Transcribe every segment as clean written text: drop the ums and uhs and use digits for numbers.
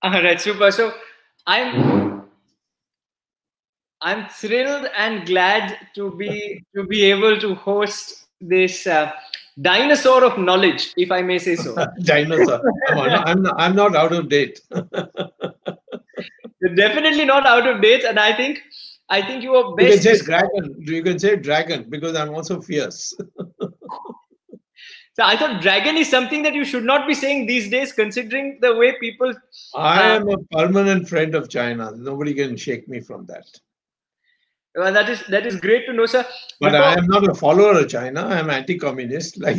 All right, super. So I'm thrilled and glad to be able to host this dinosaur of knowledge, if I may say so. Dinosaur. I'm not out of date. You're definitely not out of date, and I think you are best. You can say dragon. You can say dragon because I'm also fierce. So I thought dragon is something that you should not be saying these days, considering the way people. I am a permanent friend of China. Nobody can shake me from that. Well, that is great to know, sir. But I am not a follower of China. I am anti-communist, like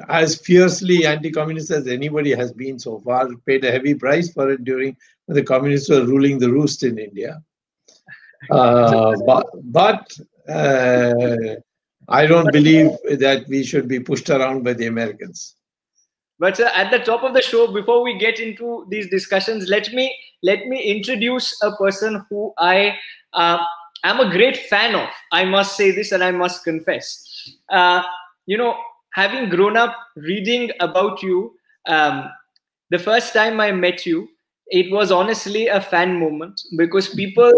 as fiercely anti-communist as anybody has been so far. Paid a heavy price for it during when the communists were ruling the roost in India. But I don't believe that we should be pushed around by the Americans. But sir, at the top of the show, before we get into these discussions, let me introduce a person who I am a great fan of. I must say this, and I must confess. Having grown up reading about you, the first time I met you, it was honestly a fan moment, because people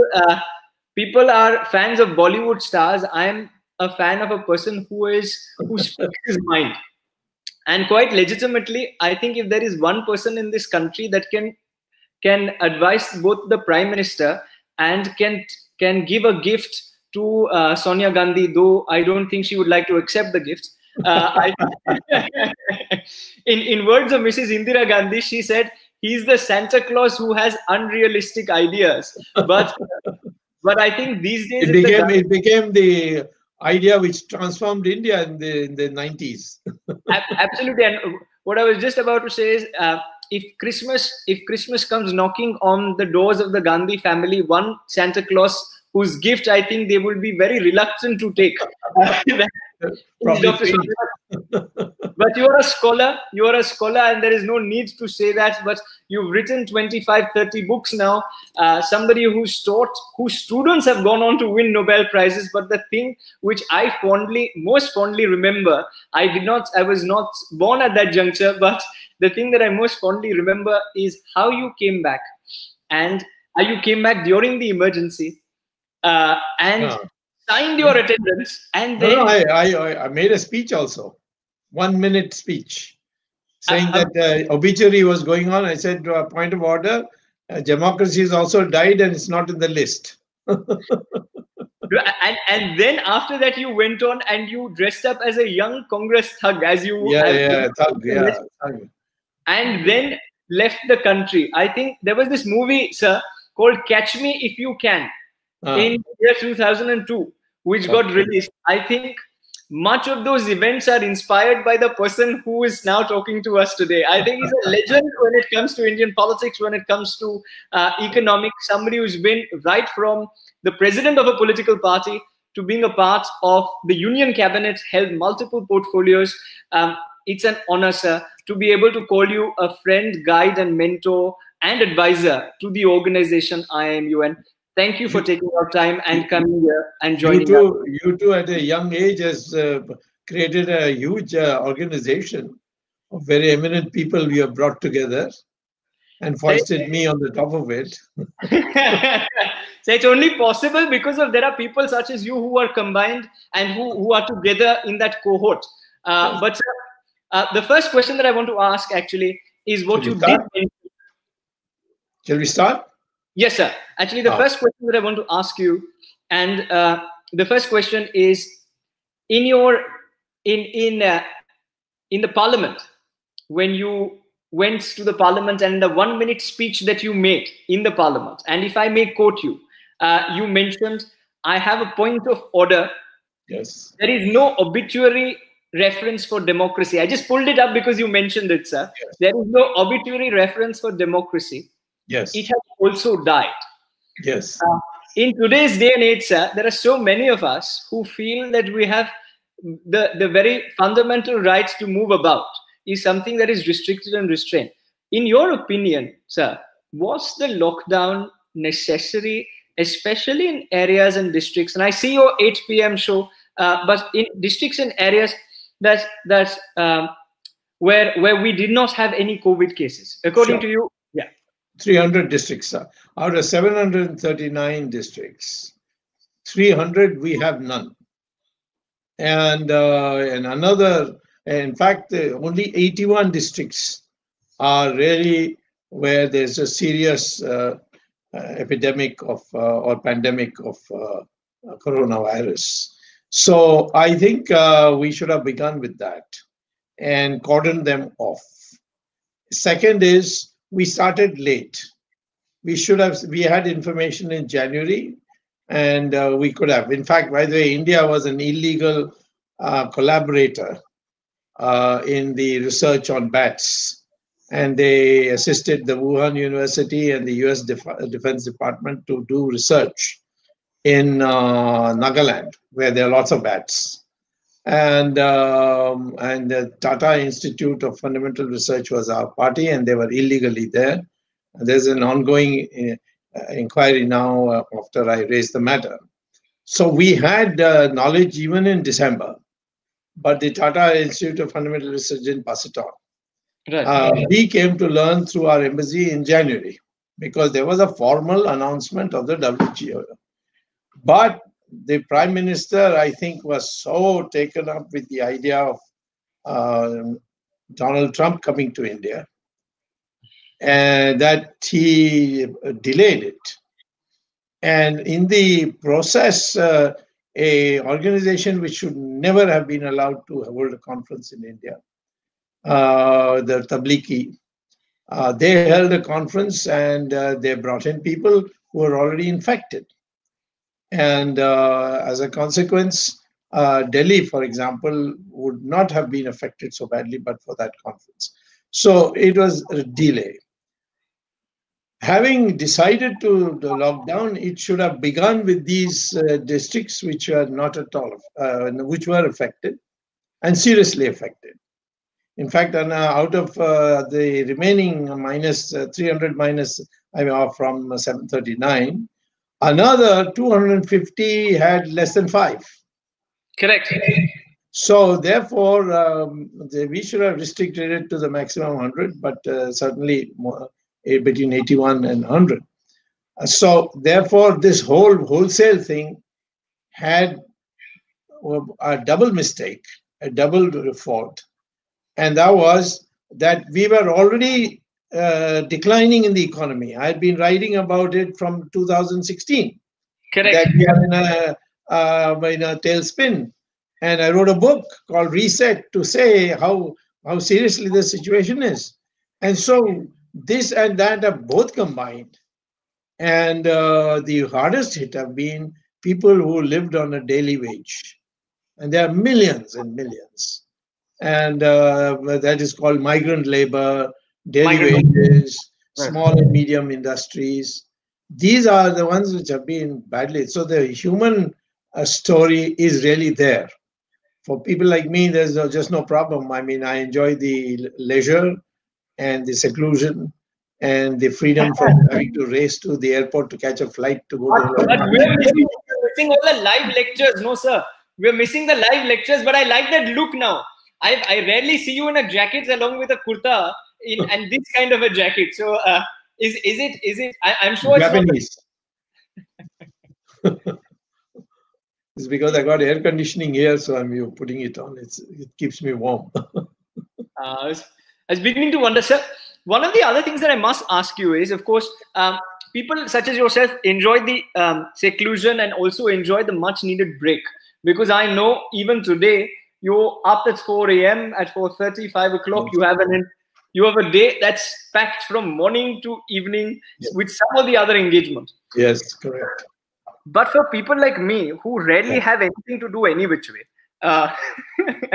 are fans of Bollywood stars. I am a fan of a person who speaks his mind. And quite legitimately, I think if there is one person in this country that can advise both the Prime Minister and can give a gift to Sonia Gandhi, though I don't think she would like to accept the gift. In words of Mrs. Indira Gandhi, she said, "He's the Santa Claus who has unrealistic ideas." But I think these days it became the idea which transformed India in the 90s. Absolutely. And what I was just about to say is, if Christmas comes knocking on the doors of the Gandhi family, one Santa Claus whose gift I think they will be very reluctant to take. But you are a scholar, and there is no need to say that, but you've written 25-30 books now. Somebody whose students have gone on to win Nobel Prizes. But the thing which I most fondly remember, I was not born at that juncture, but the thing that I most fondly remember is how you came back. And how you came back during the emergency and signed your attendance. And then I made a speech also. 1 minute speech saying that obituary was going on. I said, point of order, democracy has also died and it's not in the list. and then after that you went on and you dressed up as a young Congress thug, thug. And then left the country. I think there was this movie, sir, called Catch Me If You Can in year 2002, which got released. I think much of those events are inspired by the person who is now talking to us today. I think he's a legend when it comes to Indian politics, when it comes to economics, somebody who's been right from the president of a political party to being a part of the union cabinet, held multiple portfolios. It's an honor, sir, to be able to call you a friend, guide, and mentor and advisor to the organization I.I.M.U.N. Thank you for taking our time and coming here and joining us. You too, at a young age, has created a huge organization of very eminent people you have brought together and foisted me on the top of it. So it's only possible because there are people such as you who are combined and who are together in that cohort. But the first question that I want to ask actually is what you did. Shall we start? Yes, sir. Actually, the first question that I want to ask you, and the first question is, in the parliament, when you went to the parliament and the 1 minute speech that you made in the parliament, and if I may quote you, you mentioned, "I have a point of order. Yes. There is no obituary reference for democracy." I just pulled it up because you mentioned it, sir. Yes. There is no obituary reference for democracy. Yes. It has also died. Yes. In today's day and age, sir, there are so many of us who feel that we have the very fundamental right to move about is something that is restricted and restrained. In your opinion, sir, was the lockdown necessary, especially in areas and districts? And I see your 8 p.m. show, but in districts and areas that where we did not have any COVID cases. According Sure. to you, yeah. 300 districts. Out of 739 districts, 300 we have none. And another, in fact, only 81 districts are really where there's a serious epidemic of or pandemic of coronavirus. So I think we should have begun with that and cordon them off. Second is we started late. We had information in January, and we could have. In fact, by the way, India was an illegal collaborator in the research on bats, and they assisted the Wuhan University and the U.S. Defense Department to do research in Nagaland, where there are lots of bats. And the Tata Institute of Fundamental Research was our party, and they were illegally there. And there's an ongoing inquiry now after I raised the matter. So we had knowledge even in December, but the Tata Institute of Fundamental Research didn't pass it on. Right. We came to learn through our embassy in January because there was a formal announcement of the WTO. But the Prime Minister, I think, was so taken up with the idea of Donald Trump coming to India that he delayed it. And in the process, a organization which should never have been allowed to hold a conference in India, the Tablighi, they held a conference and they brought in people who were already infected. And as a consequence, Delhi, for example, would not have been affected so badly but for that conference. So it was a delay. Having decided to the lockdown, it should have begun with these districts which are not at all, which were affected and seriously affected. In fact, out of the remaining minus 300 minus from 739, another 250 had less than 5. Correct. So therefore, we should have restricted it to the maximum 100, but certainly more, between 81 and 100. So therefore, this wholesale thing had a double mistake, a double fault. And that was that we were already declining in the economy. I had been writing about it from 2016. Correct. That we are in a tailspin. And I wrote a book called Reset to say how seriously the situation is. And so this and that are both combined. And the hardest hit have been people who lived on a daily wage. And there are millions and millions. And that is called migrant labor, daily wages, small and medium industries. These are the ones which have been badly. So the human story is really there. For people like me, there's just no problem. I mean, I enjoy the leisure and the seclusion and the freedom from having to race to the airport to catch a flight to go to. But we're missing all the live lectures, no sir. We're missing the live lectures. But I like that look now. I rarely see you in a jacket along with a kurta and this kind of a jacket. So is it? I'm sure Japanese. It's because I got air conditioning here, so I'm putting it on. It keeps me warm. I was beginning to wonder, sir. One of the other things that I must ask you is, of course, people such as yourself enjoy the seclusion and also enjoy the much needed break. Because I know even today, you're up at 4 a.m. at 4:30, 5 o'clock. You have a day that's packed from morning to evening with some of the other engagements. Yes, correct. But for people like me who rarely have anything to do any which way,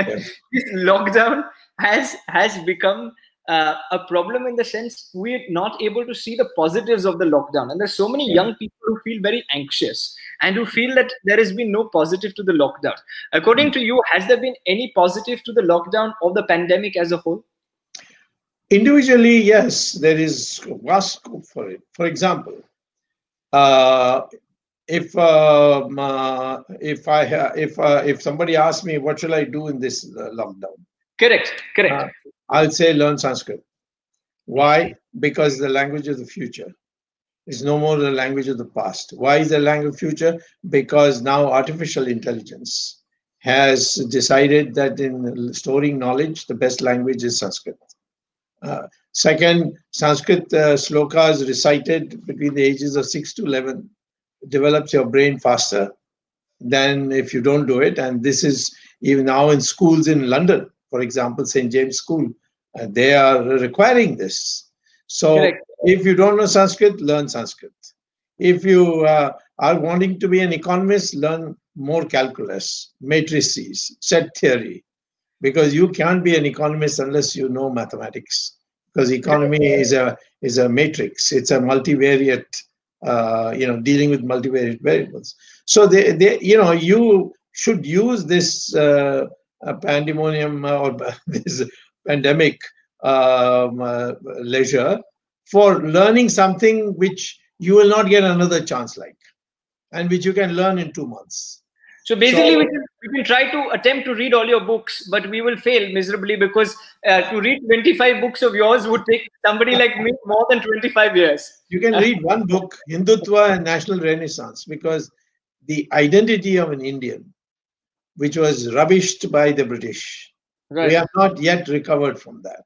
this lockdown has become a problem in the sense we're not able to see the positives of the lockdown. And there's so many young people who feel very anxious and who feel that there has been no positive to the lockdown. According to you, has there been any positive to the lockdown or the pandemic as a whole? Individually, yes, there is vast scope for it. For example, if somebody asks me what shall I do in this lockdown, Correct. Correct. Uh, I'll say learn Sanskrit. Why? Because the language of the future. It's no more the language of the past. Why is the language of future? Because now artificial intelligence has decided that in storing knowledge, the best language is Sanskrit. Second, Sanskrit slokas recited between the ages of 6 to 11 develops your brain faster than if you don't do it. And this is even now in schools in London, for example, St. James School, they are requiring this. So Correct. if you don't know Sanskrit, learn Sanskrit. If you are wanting to be an economist, learn more calculus, matrices, set theory, because you can't be an economist unless you know mathematics. Because economy is a matrix. It's a multivariate, dealing with multivariate variables. So you should use this pandemonium or this pandemic leisure for learning something which you will not get another chance like, and which you can learn in 2 months. So basically, we can try to attempt to read all your books, but we will fail miserably because to read 25 books of yours would take somebody like me more than 25 years. You can read one book, Hindutva and National Renaissance, because the identity of an Indian, which was rubbished by the British, Right. we have not yet recovered from that.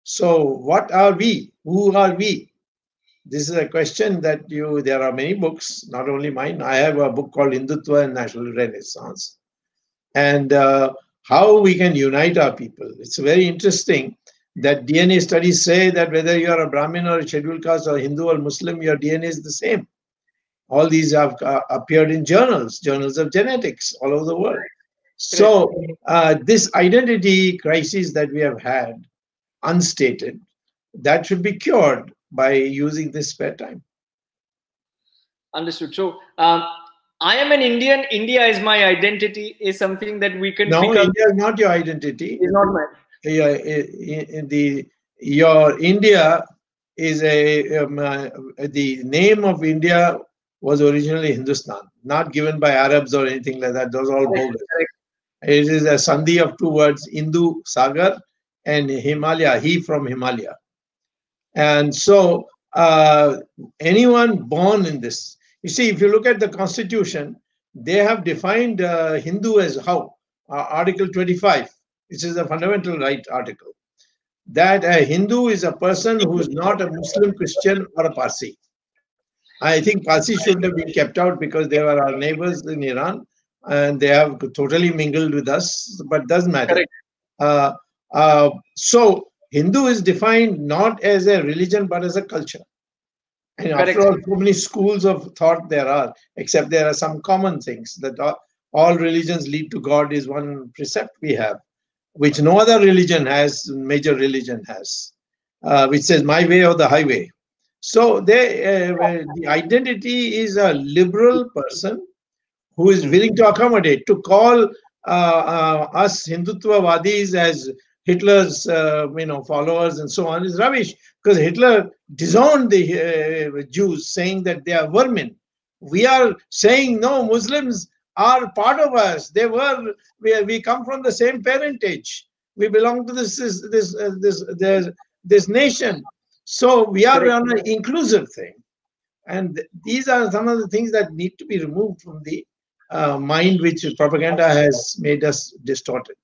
So what are we? Who are we? This is a question that there are many books, not only mine. I have a book called Hindutva and National Renaissance. And how we can unite our people. It's very interesting that DNA studies say that whether you are a Brahmin or a scheduled caste or Hindu or Muslim, your DNA is the same. All these have appeared in journals of genetics all over the world. So this identity crisis that we have had, unstated, that should be cured by using this spare time. Understood. So I am an Indian. India is my identity. Is something that we can. No, pick up. India is not your identity. It's not mine. Your India is the name of India was originally Hindustan, not given by Arabs or anything like that. Those are all bogus. It is a sandhi of two words, Hindu Sagar and Himalaya, he from Himalaya. And so anyone born in this, you see, if you look at the constitution, they have defined Hindu as how? Article 25, which is a fundamental right article, that a Hindu is a person who is not a Muslim, Christian, or a Parsi. I think Parsi should have been kept out because they were our neighbors in Iran and they have totally mingled with us, but doesn't matter. So Hindu is defined not as a religion but as a culture. And after all, so many schools of thought there are, except there are some common things that all religions lead to God is one precept we have, which no other religion has, major religion has, which says my way or the highway. So the identity is a liberal person who is willing to accommodate. To call us Hindutva-vadis as Hitler's followers and so on is rubbish, because Hitler disowned the Jews, saying that they are vermin. We are saying no, Muslims are part of us. We come from the same parentage. We belong to this nation. So we are on an inclusive thing, and these are some of the things that need to be removed from the mind, which propaganda has made us distorted.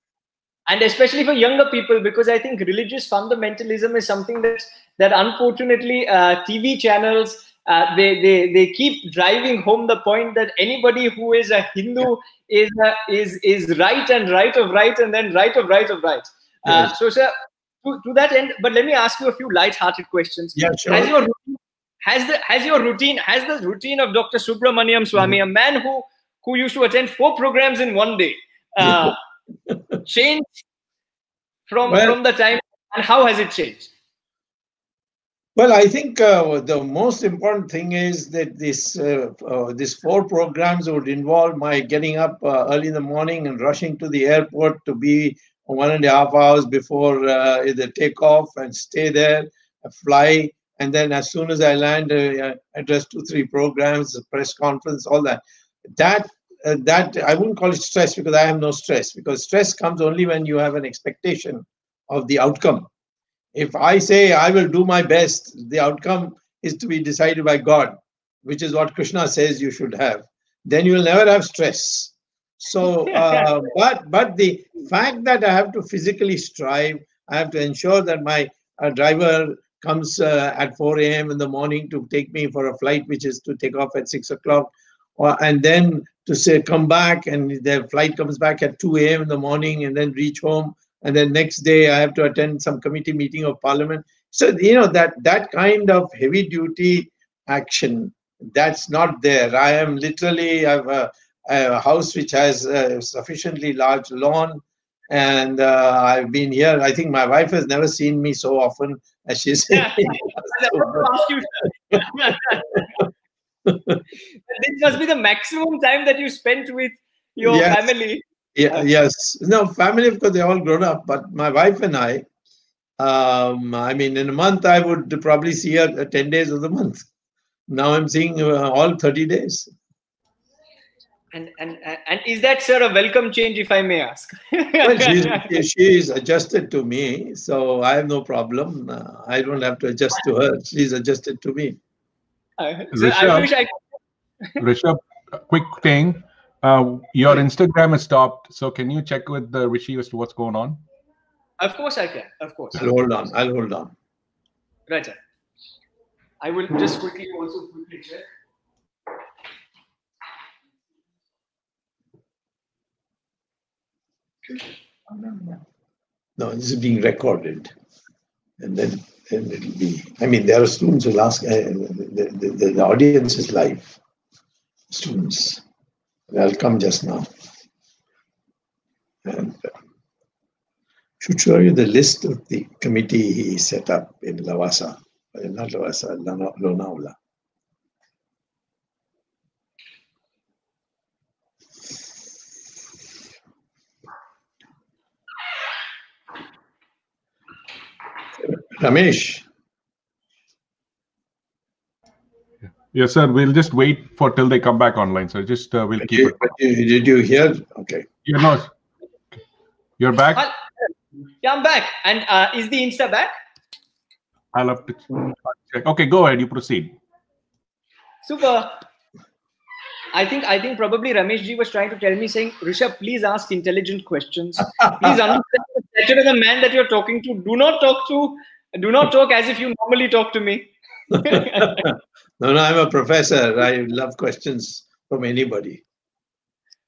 And especially for younger people, because I think religious fundamentalism is something that unfortunately TV channels they keep driving home the point that anybody who is a Hindu is right and right of right and then right of right of right. Yes. So, sir, to that end, but let me ask you a few light-hearted questions. Yeah, sure. Has the routine of Dr. Subramanian Swamy, a man who used to attend 4 programs in one day, changed from the time, and how has it changed? Well, I think the most important thing is that these 4 programs would involve my getting up early in the morning and rushing to the airport to be 1.5 hours before the takeoff and stay there, fly, and then as soon as I land, address 2-3 programs, press conference, all that. That that I wouldn't call it stress, because I have no stress, because stress comes only when you have an expectation of the outcome. If I say I will do my best, the outcome is to be decided by God, which is what Krishna says you should have. Then you will never have stress. So, but the fact that I have to physically strive, I have to ensure that my driver comes at 4 a.m. in the morning to take me for a flight which is to take off at 6 o'clock, and then to say come back, and their flight comes back at 2 a.m. in the morning, and then reach home, and then next day I have to attend some committee meeting of parliament. So that kind of heavy duty action, that's not there. I am literally, I have a house which has a sufficiently large lawn, and I've been here. I think my wife has never seen me so often as she's seen me. This must be the maximum time that you spent with your family. Yes. No, family, of course, they're all grown up, but my wife and I mean, in a month, I would probably see her 10 days of the month. Now I'm seeing all 30 days. And is that, sir, a welcome change, if I may ask? Well, she's adjusted to me, so I have no problem. I don't have to adjust to her. She's adjusted to me. Rishabh, a quick thing. Your Instagram is stopped, so can you check with the Rishi as to what's going on? Of course I can. Of course. I'll hold on. Right, sir. I will just quickly check. No, this is being recorded, and then it'll be. I mean, there are students who ask. The audience is live. Students, I'll come just now, and should show you the list of the committee he set up in Lavasa, not Lavasa, Lonavala. Ramesh. Yes, sir. We'll just wait for till they come back online. So just we'll keep it. Did you hear? Okay. You're back? Yeah, I'm back. And is the Insta back? I'll have to check. Okay, go ahead. You proceed. Super. I think probably Ramesh ji was trying to tell me, saying, Rishabh, please ask intelligent questions. Please understand the stature of the man that you're talking to. Do not talk as if you normally talk to me. No, I'm a professor. I love questions from anybody.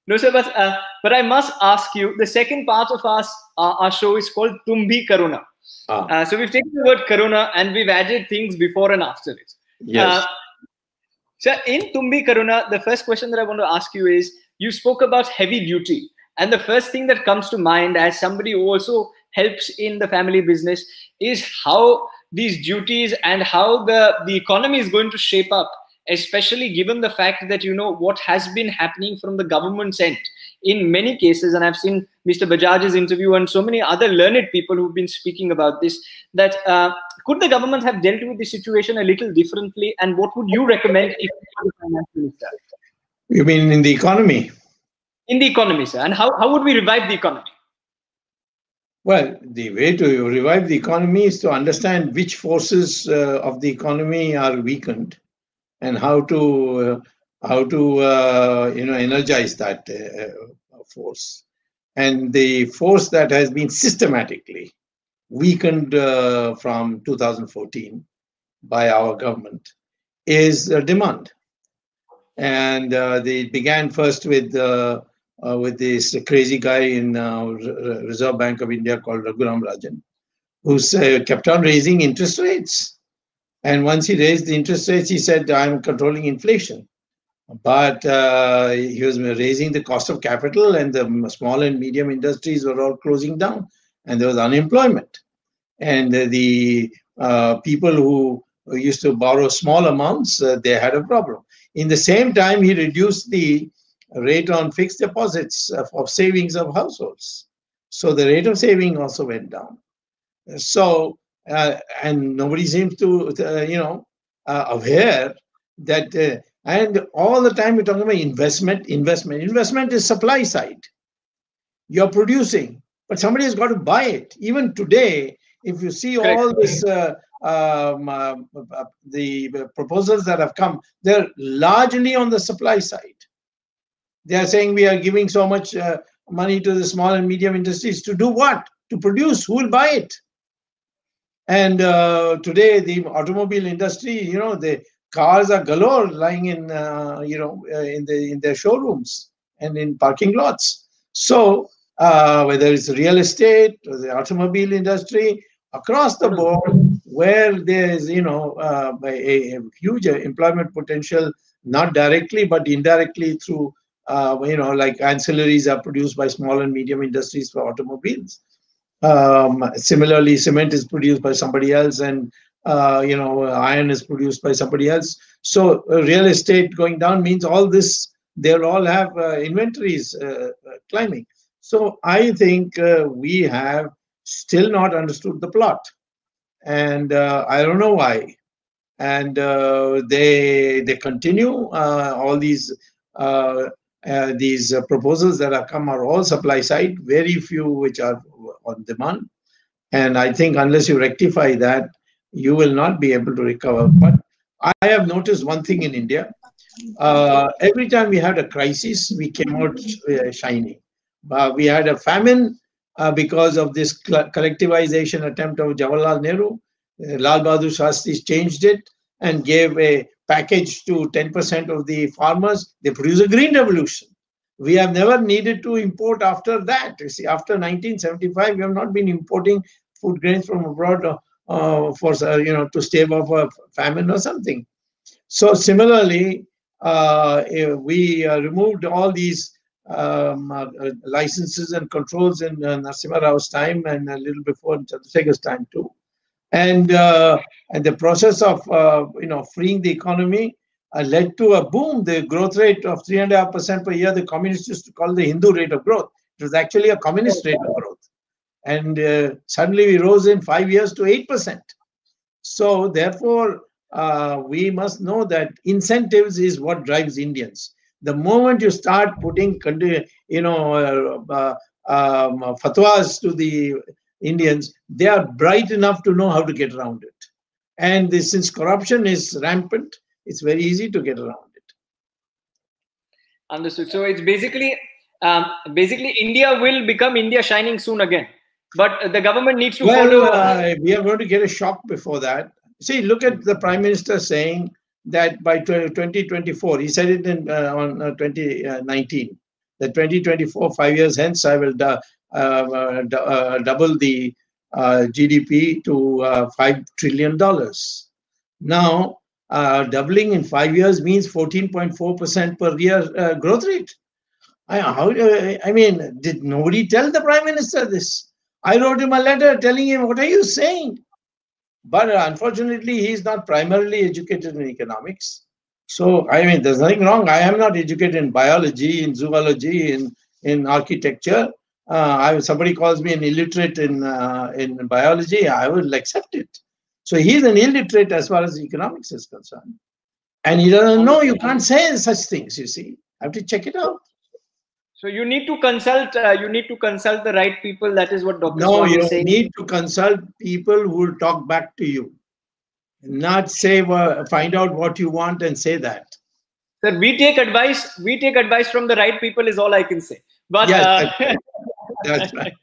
No, sir, but I must ask you, the second part of our show is called Tum Bhi Karuna. So we've taken the word Karuna and we've added things before and after it. Yes. So in Tum Bhi Karuna, the first question that I want to ask you is, you spoke about heavy duty. And the first thing that comes to mind as somebody who also helps in the family business is how these duties and how the economy is going to shape up, especially given the fact that, what has been happening from the government's end in many cases. And I've seen Mr. Bajaj's interview and so many other learned people who've been speaking about this, that could the government have dealt with the situation a little differently? And what would you recommend if you were the finance minister? You mean in the economy? In the economy, sir. And how would we revive the economy? Well, the way to revive the economy is to understand which forces of the economy are weakened and how to energize that force. And the force that has been systematically weakened from 2014 by our government is demand. And they began first with this crazy guy in Reserve Bank of India called Raghuram Rajan, who kept on raising interest rates. And once he raised the interest rates, he said, I'm controlling inflation. But he was raising the cost of capital, and the small and medium industries were all closing down, and there was unemployment. And the people who used to borrow small amounts, they had a problem. In the same time, he reduced the rate on fixed deposits of savings of households. So the rate of saving also went down. So, and nobody seems to, aware that And all the time we're talking about investment. Investment is supply side. You're producing, but somebody has got to buy it. Even today, if you see all this, the proposals that have come, they're largely on the supply side. They are saying we are giving so much money to the small and medium industries to do what? To produce. Who will buy it? And today, the automobile industry, the cars are galore lying in, in their showrooms and in parking lots. So whether it's real estate or the automobile industry, across the board, where there is, a huge employment potential, not directly but indirectly through, like ancillaries are produced by small and medium industries for automobiles. Similarly, cement is produced by somebody else, and iron is produced by somebody else. So real estate going down means all this, they'll all have inventories climbing. So I think we have still not understood the plot, and I don't know why. And they continue all these proposals that have come are all supply side, very few which are on demand. And I think unless you rectify that, you will not be able to recover. But I have noticed one thing in India. Every time we had a crisis, we came out shining. We had a famine because of this collectivization attempt of Jawaharlal Nehru. Lal Bahadur Shastri changed it and gave a package to 10% of the farmers. They produced a green revolution. We have never needed to import after that. You see, after 1975, we have not been importing food grains from abroad to stave off a famine or something. So similarly, we removed all these licenses and controls in Narasimha Rao's time and a little before Chandrasekhar's time too. And the process of freeing the economy led to a boom. The growth rate of 3.5% per year, the communists used to call the Hindu rate of growth. It was actually a communist rate of growth. And suddenly we rose in 5 years to 8%. So therefore, we must know that incentives is what drives Indians. The moment you start putting, fatwas to the Indians, they are bright enough to know how to get around it. And since corruption is rampant, it's very easy to get around it. Understood. So it's basically India will become India shining soon again. But the government needs to follow. We are going to get a shock before that. See, look at the Prime Minister saying that by 2024, he said it on 2019, that 2024, 5 years hence, I will double the GDP to $5 trillion. Now, doubling in 5 years means 14.4% per year growth rate. Did nobody tell the Prime Minister this? I wrote him a letter telling him, what are you saying? But unfortunately, he is not primarily educated in economics. So, there's nothing wrong. I am not educated in biology, in zoology, in architecture. Somebody calls me an illiterate in biology, I will accept it. So he's an illiterate as far as economics is concerned. And he doesn't know, you can't say such things, you see. I have to check it out. So you need to consult. You need to consult the right people. That is what Dr. Swamy is saying. No, you need to consult people who will talk back to you, not say find out what you want and say that. Sir, we take advice. We take advice from the right people. Is all I can say. But yes, that's right.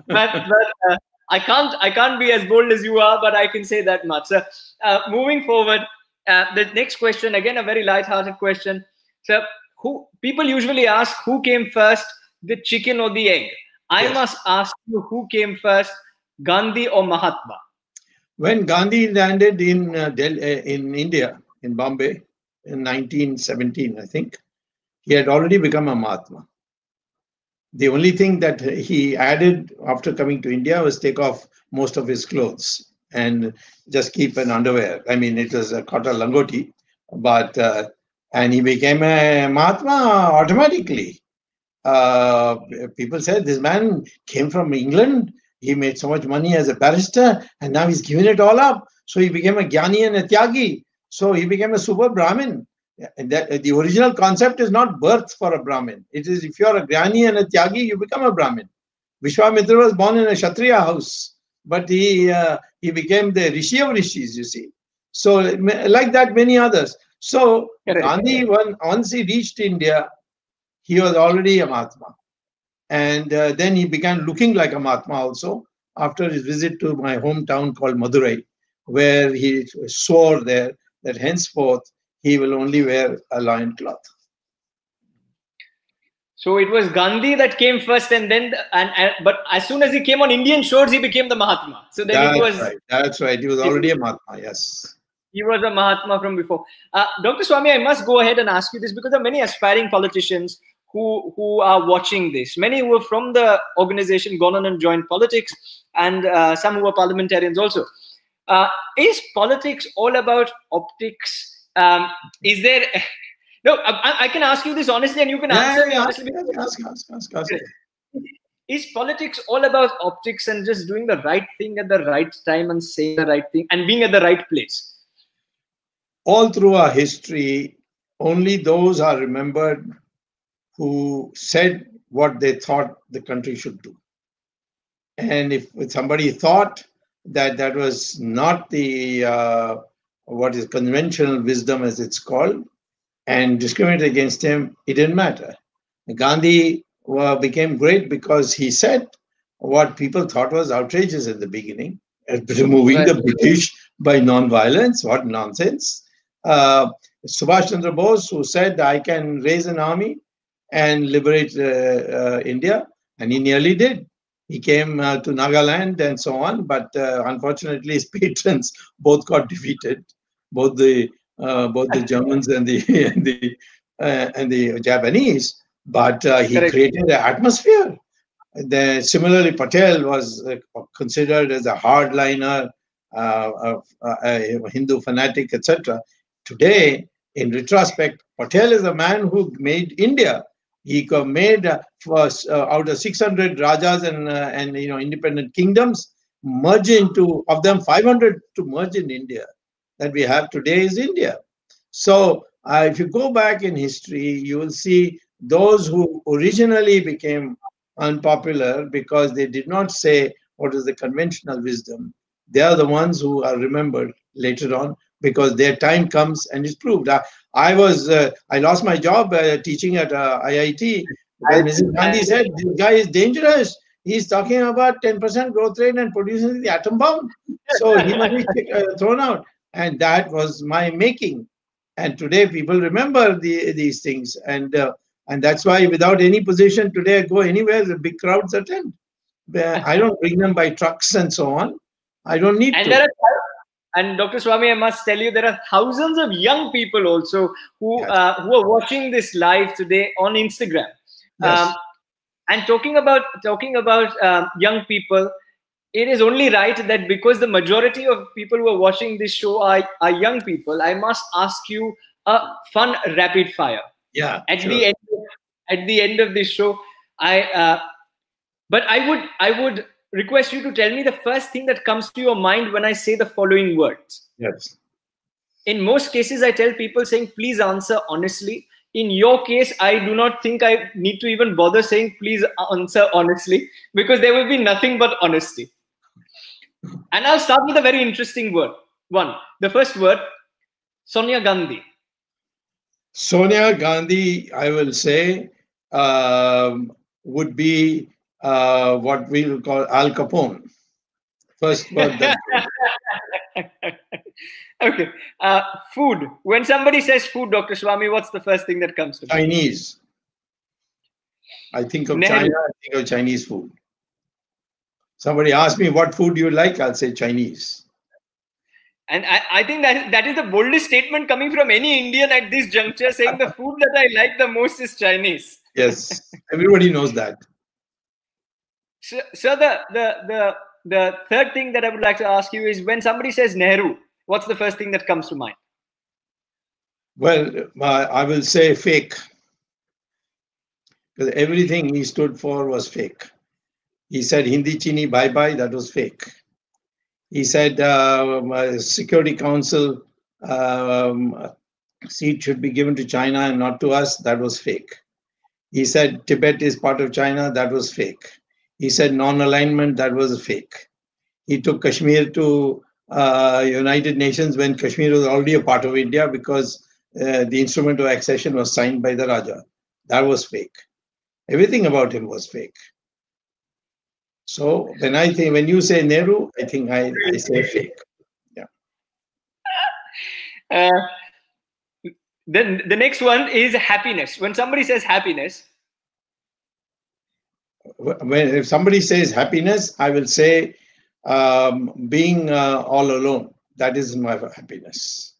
but I can't be as bold as you are. But I can say that much. Moving forward, the next question, again a very light-hearted question, sir. People usually ask who came first, the chicken or the egg. I must ask you, who came first, Gandhi or Mahatma? When Gandhi landed in India, in Bombay, in 1917, I think, he had already become a Mahatma. The only thing that he added after coming to India was take off most of his clothes and just keep an underwear. It was a kata langoti, but and he became a Mahatma automatically. People said this man came from England. He made so much money as a barrister, and now he's given it all up. So he became a Jnani and a Tyagi. So he became a super Brahmin. And that, the original concept is not birth for a Brahmin. It is if you're a Jnani and a Tyagi, you become a Brahmin. Vishwamitra was born in a Kshatriya house, but he became the Rishi of Rishis, you see. So like that, many others. So Gandhi, once he reached India, he was already a Mahatma. And then he began looking like a Mahatma also after his visit to my hometown called Madurai, where he swore there that henceforth he will only wear a loin cloth. So it was Gandhi that came first, and then but as soon as he came on Indian shores, he became the Mahatma. So then it was right. That's right. He was already a Mahatma. Yes. He was a Mahatma from before. Dr. Swamy, I must go ahead and ask you this because there are many aspiring politicians who are watching this. Many who are from the organization, gone on and joined politics, and some who are parliamentarians also. Is politics all about optics? Is there... No, I can ask you this honestly, and you can answer me honestly. Ask. Is politics all about optics and just doing the right thing at the right time and saying the right thing and being at the right place? All through our history, only those are remembered who said what they thought the country should do. And if somebody thought that that was not the what is conventional wisdom, as it's called, and discriminated against him, it didn't matter. Gandhi became great because he said what people thought was outrageous in the beginning, removing the British by non-violence. What nonsense. Subhash Chandra Bose, who said, I can raise an army and liberate India, and he nearly did. He came to Nagaland and so on, but unfortunately his patrons both got defeated, both the Germans and the Japanese. But he created an atmosphere. Similarly, Patel was considered as a hardliner, a Hindu fanatic, etc. Today, in retrospect, Patel is a man who made India. He made out of 600 rajas and independent kingdoms, merge into of them 500 to merge in India. That we have today is India. So if you go back in history, you will see those who originally became unpopular because they did not say what is the conventional wisdom. They are the ones who are remembered later on because their time comes and it's proved. I lost my job teaching at IIT because Mrs. Gandhi said, this guy is dangerous. He's talking about 10% growth rate and producing the atom bomb. So he must be thrown out. And that was my making. And today people remember these things. And that's why without any position today, I go anywhere, the big crowds attend. I don't bring them by trucks and so on. I don't need to. And Dr. Swamy, I must tell you, there are thousands of young people also who are watching this live today on Instagram. Yes. And talking about young people, it is only right that because the majority of people who are watching this show are young people, I must ask you a fun rapid fire. Yeah. At the end of this show, but I would request you to tell me the first thing that comes to your mind when I say the following words. Yes. In most cases, I tell people saying, please answer honestly. In your case, I do not think I need to even bother saying, please answer honestly, because there will be nothing but honesty. And I'll start with a very interesting word. The first word, Sonia Gandhi. Sonia Gandhi, I will say, would be what we will call Al Capone. First word. Okay. Food. When somebody says food, Dr. Swamy, what's the first thing that comes to mind? Chinese. I think of China, I think of Chinese food. Somebody asks me what food you like, I'll say Chinese. And I think that is the boldest statement coming from any Indian at this juncture, saying the food that I like the most is Chinese. Yes, everybody knows that. So the third thing that I would like to ask you is, when somebody says Nehru, what's the first thing that comes to mind? Well, I will say fake. Because everything he stood for was fake. He said Hindi Chini bye-bye, that was fake. He said Security Council seat should be given to China and not to us. That was fake. He said Tibet is part of China. That was fake. He said non-alignment. That was fake. He took Kashmir to United Nations when Kashmir was already a part of India because the instrument of accession was signed by the Raja. That was fake. Everything about him was fake. So when you say Nehru, I think I say fake. Yeah. Then the next one is happiness. When somebody says happiness, if somebody says happiness, I will say being all alone. That is my happiness.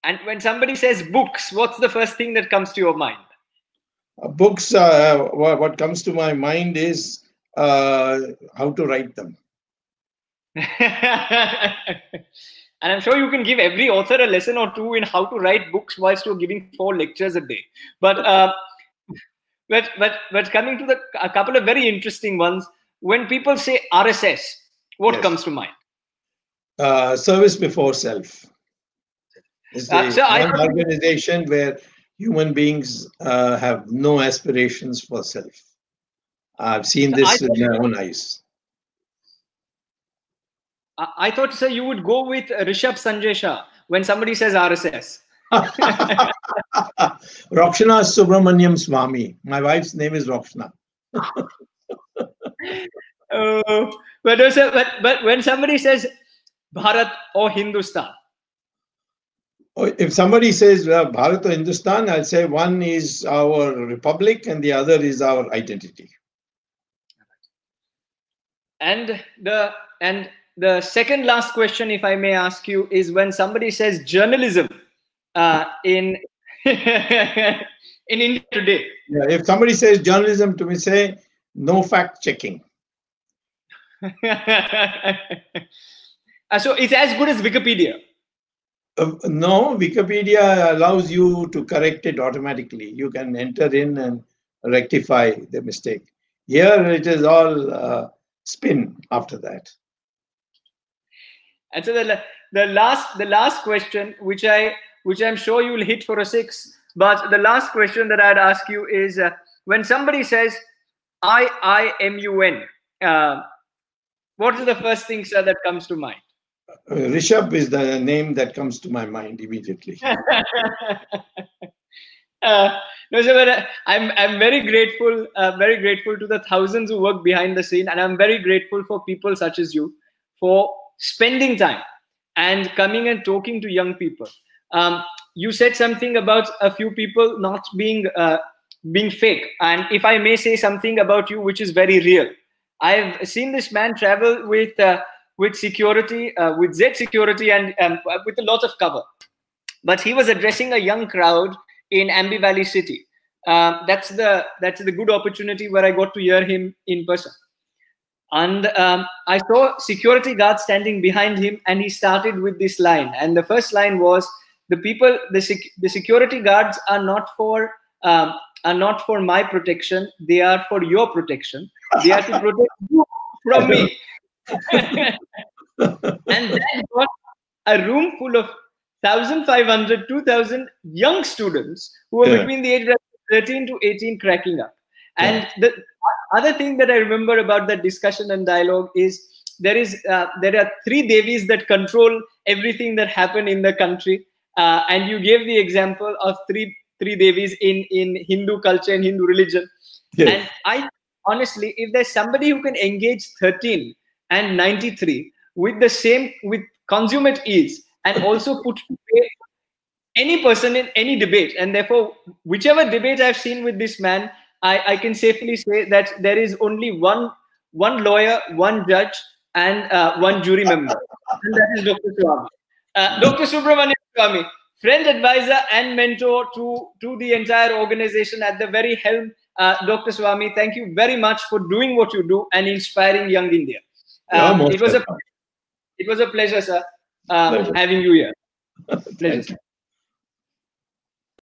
And when somebody says books, what's the first thing that comes to your mind? Books, what comes to my mind is how to write them. And I'm sure you can give every author a lesson or two in how to write books whilst you're giving 4 lectures a day. But coming to a couple of very interesting ones, when people say RSS, what comes to mind? Service before self. It's an organization where human beings have no aspirations for self. I've seen this with my own eyes. I thought, sir, you would go with Rishabh Shah when somebody says RSS. Rakshana Subramanian Swamy. My wife's name is Rakshana. But when somebody says Bharat or Hindustan, if somebody says Bharat or Hindustan, I'll say one is our republic and the other is our identity. And the second last question, if I may ask you, is when somebody says journalism in India today. Yeah, if somebody says journalism to me, say no fact checking. So it's as good as Wikipedia. No, Wikipedia allows you to correct it automatically. You can enter in and rectify the mistake. Here it is all spin after that. And so the last question, which I'm sure you'll hit for a 6, but the last question that I'd ask you is when somebody says I.I.M.U.N, what is the first thing, sir, that comes to mind? Rishabh is the name that comes to my mind immediately. No, sir, I'm very grateful to the thousands who work behind the scene, and I'm very grateful for people such as you for spending time and coming and talking to young people. You said something about a few people not being fake, and if I may say something about you, which is very real. I've seen this man travel with security, with Z security, and with a lot of cover. But he was addressing a young crowd in Ambi Valley City. That's the good opportunity where I got to hear him in person. And I saw security guards standing behind him, and he started with this line. And the first line was, the security guards are not for my protection. They are for your protection. They are to protect you from me. And then got a room full of 1,500, 2,000 young students who were between the age of 13 to 18 cracking up. And the other thing that I remember about that discussion and dialogue is there are 3 devis that control everything that happened in the country. And you gave the example of three devis in Hindu culture and Hindu religion. Yes. And I honestly, if there's somebody who can engage 13 and 93 with consummate ease and also put to play any person in any debate, and therefore whichever debate I've seen with this man, I can safely say that there is only one lawyer, one judge, and one jury member, and that is Dr. Swamy. Dr. Subramanian Swamy, friend, advisor, and mentor to the entire organization at the very helm. Dr. Swamy, thank you very much for doing what you do and inspiring young India. It was a pleasure, sir, having you here. Pleasure.